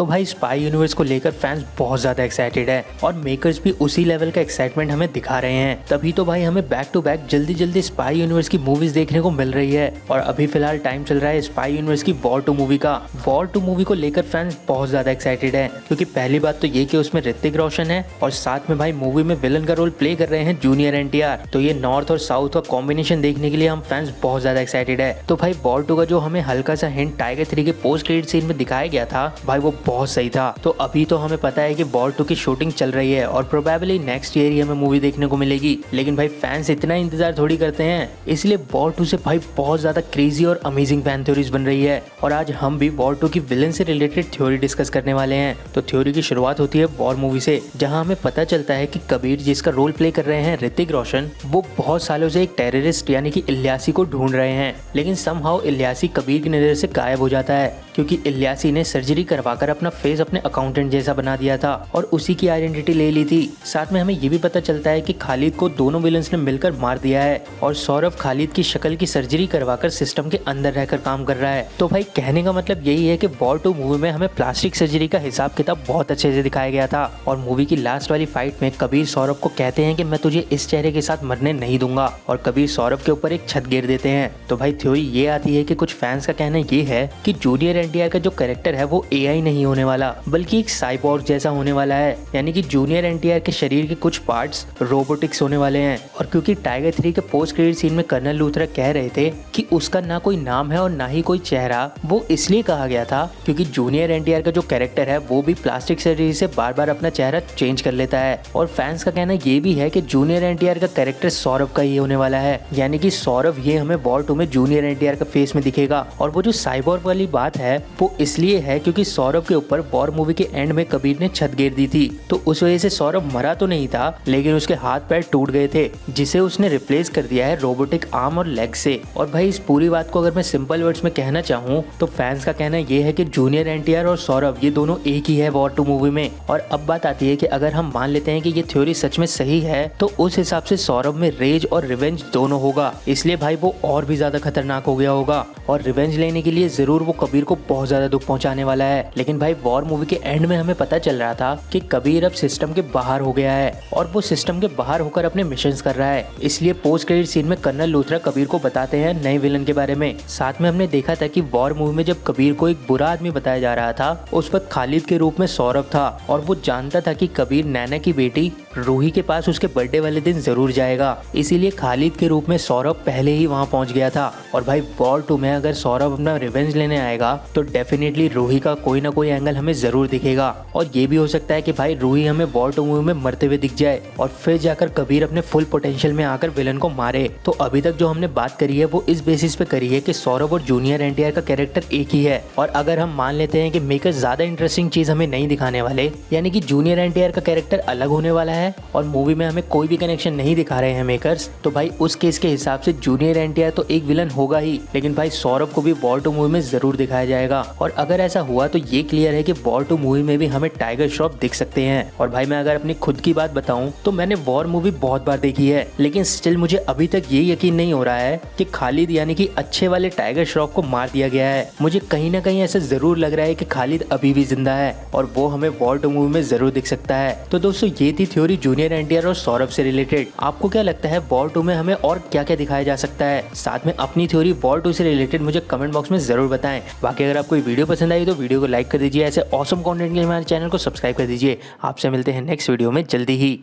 तो भाई spy universe को लेकर फैंस बहुत ज़्यादा एक्साइटेड है और मेकर्स भी उसी लेवल का एक्साइटमेंट हमें दिखा रहे हैं। तभी तो भाई हमें बैक टू बैक जल्दी जल्दी स्पाई यूनिवर्स की मूवीज देखने को मिल रही है। और अभी फिलहाल टाइम चल रहा है स्पाई यूनिवर्स की वॉर 2 मूवी का। वॉर 2 मूवी को लेकर फैंस बहुत ज़्यादा एक्साइटेड है, क्योंकि पहली बात तो ये कि उसमें ऋतिक रोशन है और साथ में भाई मूवी में विलन का रोल प्ले कर रहे हैं जूनियर एनटीआर। तो ये नॉर्थ और साउथ का कॉम्बिनेशन देखने के लिए हम फैंस बहुत ज़्यादा एक्साइटेड है। तो भाई वॉर 2 का जो हमें हल्का सा हिंट टाइगर 3 के पोस्ट क्रेडिट सीन में दिखाया गया था भाई, वो बहुत सही था। तो अभी तो हमें पता है कि वॉर 2 की शूटिंग चल रही है और प्रोबेबली नेक्स्ट ईयर ही हमें मूवी देखने को मिलेगी। लेकिन भाई फैंस इतना इंतजार थोड़ी करते हैं, इसलिए वॉर 2 से भाई बहुत ज्यादा क्रेजी और अमेजिंग फैन थ्योरीज बन रही है। और आज हम भी वॉर 2 की विलन से रिलेटेड थ्योरी डिस्कस करने वाले हैं। तो थ्योरी की शुरुआत होती है वॉर मूवी से, जहां हमें पता चलता है कि कबीर, जिसका रोल प्ले कर रहे हैं ऋतिक रोशन, वो बहुत सालों से एक टेररिस्ट यानी कि इल्यासी को ढूंढ रहे हैं। लेकिन समहाउ इल्यासी कबीर की नजर से गायब हो जाता है, क्योंकि इल्यासी ने सर्जरी करवाकर अपना फेस अपने अकाउंटेंट जैसा बना दिया था और उसी की आइडेंटिटी ले ली थी। साथ में हमें ये भी पता चलता है कि खालिद को दोनों विलन्स ने मिलकर मार दिया है और सौरभ खालिद की शक्ल की सर्जरी करवाकर सिस्टम के अंदर रहकर काम कर रहा है। तो भाई कहने का मतलब यही है कि वॉर 2 मूवी में हमें प्लास्टिक सर्जरी का हिसाब किताब बहुत अच्छे से दिखाया गया था। और मूवी की लास्ट वाली फाइट में कबीर सौरभ को कहते हैं कि मैं तुझे इस चेहरे के साथ मरने नहीं दूंगा, और कबीर सौरभ के ऊपर एक छत गिर देते हैं। तो भाई थ्योरी ये आती है कि कुछ फैंस का कहना ये है कि जूनियर एनटीआर का जो कैरेक्टर है वो एआई नहीं होने वाला, बल्कि एक साइबोर्ग जैसा होने वाला है। यानी कि जूनियर एनटीआर के शरीर के कुछ पार्ट्स रोबोटिक्स होने वाले हैं। और क्योंकि टाइगर 3 के पोस्ट क्रेडिट सीन में कर्नल लूथरा कह रहे थे कि उसका ना कोई नाम है और ना ही कोई चेहरा, वो इसलिए कहा गया था क्योंकि जूनियर एनटीआर का जो कैरेक्टर है वो भी प्लास्टिक सर्जरी से बार बार अपना चेहरा चेंज कर लेता है। और फैंस का कहना ये भी है कि जूनियर एनटीआर का कैरेक्टर सौरभ का ही होने वाला है, यानी कि सौरभ ये हमें वॉर 2 में जूनियर एनटीआर का फेस में दिखेगा। और वो जो साइबोर्ग वाली बात है वो इसलिए है क्योंकि सौरभ के ऊपर वॉर मूवी के एंड में कबीर ने छत गिर दी थी, तो उस वजह से सौरभ मरा तो नहीं था, लेकिन उसके हाथ पैर टूट गए थे, जिसे उसने रिप्लेस कर दिया है रोबोटिक आर्म और लेग से। और भाई इस पूरी बात को अगर मैं सिंपल वर्ड्स में कहना चाहूँ तो फैंस का कहना ये है कि जूनियर एनटीआर और सौरभ ये दोनों एक ही है वॉर 2 मूवी में। और अब बात आती है कि अगर हम मान लेते हैं कि ये थ्योरी सच में सही है, तो उस हिसाब से सौरभ में रेज और रिवेंज दोनों होगा, इसलिए भाई वो और भी ज्यादा खतरनाक हो गया होगा और रिवेंज लेने के लिए जरूर वो कबीर को बहुत ज्यादा दुख पहुंचाने वाला है। लेकिन भाई वॉर मूवी के एंड में हमें पता चल रहा था कि कबीर अब सिस्टम के बाहर हो गया है और वो सिस्टम के बाहर होकर अपने मिशंस कर रहा है। इसलिए पोस्ट क्रेडिट सीन में कर्नल लूथरा कबीर को बताते हैं नए विलन के बारे में। साथ में हमने देखा था कि वॉर मूवी में जब कबीर को एक बुरा आदमी बताया जा रहा था, उस वक्त खालिद के रूप में सौरभ था और वो जानता था कि कबीर नैना की बेटी रूही के पास उसके बर्थडे वाले दिन जरूर जाएगा, इसीलिए खालिद के रूप में सौरभ पहले ही वहां पहुंच गया था। और भाई वॉर 2 में अगर सौरभ अपना रिवेंज लेने आएगा तो डेफिनेटली रूही का कोई ना कोई एंगल हमें जरूर दिखेगा। और ये भी हो सकता है कि भाई रूही हमें वॉर 2 मूवी में मरते हुए दिख जाए और फिर जाकर कबीर अपने फुल पोटेंशियल में आकर विलन को मारे। तो अभी तक जो हमने बात करी है वो इस बेसिस पे करी है कि सौरभ और जूनियर एनटीआर का कैरेक्टर एक ही है। और अगर हम मान लेते हैं कि मेकर ज्यादा इंटरेस्टिंग चीज हमें नहीं दिखाने वाले, यानी कि जूनियर एनटीआर का कैरेक्टर अलग होने वाला है और मूवी में हमें कोई भी कनेक्शन नहीं दिखा रहे हैं मेकर्स, तो भाई उस केस के हिसाब से जूनियर एनटीआर तो एक विलन होगा ही, लेकिन भाई सौरभ को भी वॉर 2 मूवी में जरूर दिखाया जाएगा। और अगर ऐसा हुआ तो ये क्लियर है कि वॉर 2 मूवी में भी हमें टाइगर श्रॉफ दिख सकते हैं। और भाई मैं अगर अपनी खुद की बात बताऊं तो मैंने वॉर मूवी बहुत बार देखी है, लेकिन स्टिल मुझे अभी तक ये यकीन नहीं हो रहा है कि खालिद यानी कि अच्छे वाले टाइगर श्रॉफ को मार दिया गया है। मुझे कहीं ना कहीं ऐसा जरूर लग रहा है कि खालिद अभी भी जिंदा है और वो हमें वॉर 2 मूवी में जरूर दिख सकता है। तो दोस्तों ये थी थ्योरी जूनियर एनटीआर और सौरभ से रिलेटेड। आपको क्या लगता है वॉर 2 में हमें और क्या क्या दिखाया जा सकता है? साथ में अपनी थ्योरी वॉर 2 से रिलेटेड मुझे कमेंट बॉक्स में जरूर बताएं। बाकी अगर आपको वीडियो पसंद आई तो वीडियो को लाइक कर दीजिए। ऐसे ऑसम कंटेंट के लिए हमारे चैनल को सब्सक्राइब कर दीजिए। आपसे मिलते हैं नेक्स्ट वीडियो में जल्दी ही।